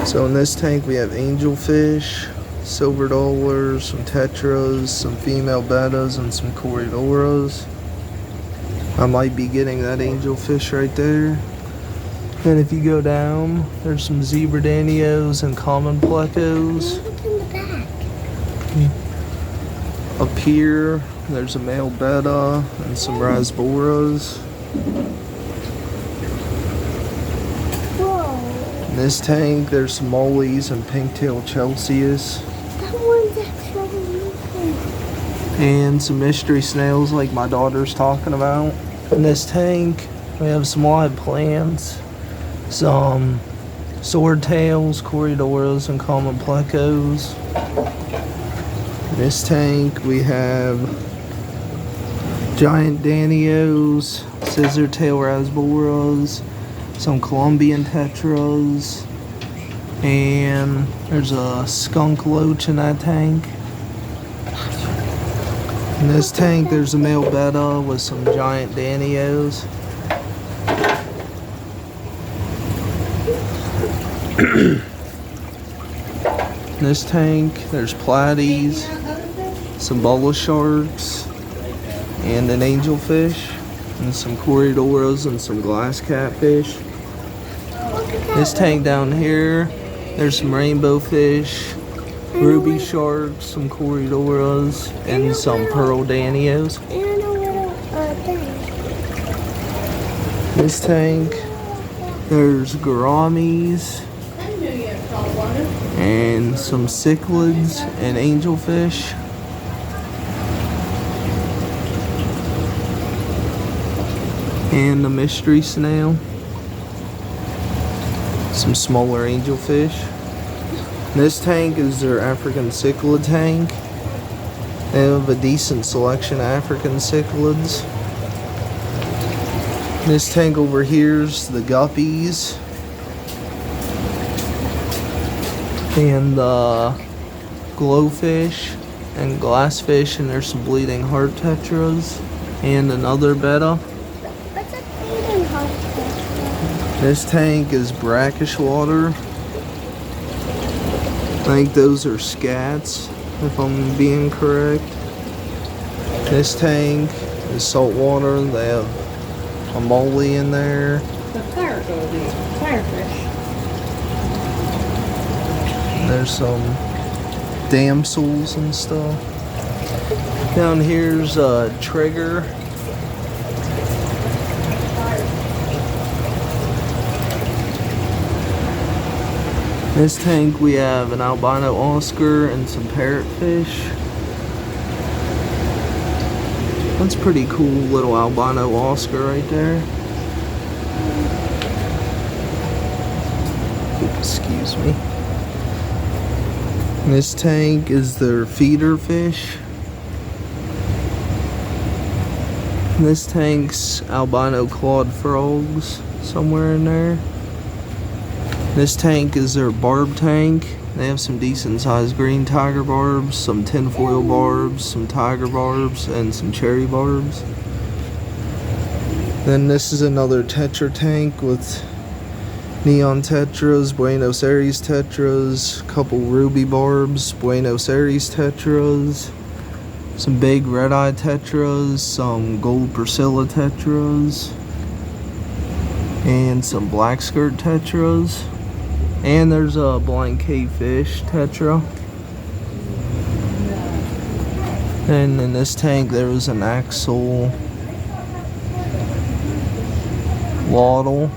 So in this tank we have angelfish, silver dollars, some tetras, some female bettas, and some corridoras. I might be getting that angelfish right there. Then if you go down, there's some zebra danios and common plecos. Look in the back. Up here, there's a male betta and some rasboras. Whoa. In this tank, there's some mollies and pink-tailed chelseas. That one's actually moving. And some mystery snails like my daughter's talking about. In this tank, we have some live plants, some swordtails, corridoras, and common plecos. In this tank, we have giant danios, scissor-tail rasboras, some Colombian tetras, and there's a skunk loach in that tank. In this tank, there's a male betta with some giant danios. In this tank, there's platies, some bulla sharks, and an angelfish, and some corridoras and some glass catfish. This tank down here, there's some rainbow fish, ruby sharks, some corridoras, and some pearl danios. And a little thing. This tank, there's gouramis, and some cichlids and angelfish. And a mystery snail. Some smaller angelfish. This tank is their African cichlid tank. They have a decent selection of African cichlids. This tank over here's the guppies. And the glowfish and glassfish, and there's some bleeding heart tetras and another betta. What's a bleeding heart tetra? This tank is brackish water. I think those are scats, if I'm being correct. This tank is salt water. They have a molly in there. The firefish. There's some damsels and stuff. Down here's a trigger. This tank we have an albino Oscar and some parrotfish. That's pretty cool little albino Oscar right there. Excuse me. This tank is their feeder fish. This tank's albino clawed frogs somewhere in there. This tank is their barb tank. They have some decent sized green tiger barbs, some tinfoil barbs, some tiger barbs, and some cherry barbs. Then this is another tetra tank with neon tetras, Buenos Aires tetras, couple ruby barbs, Buenos Aires tetras, some big red-eye tetras, some gold Priscilla tetras, and some black skirt tetras. And there's a blind cavefish tetra. And in this tank there was an axle waddle.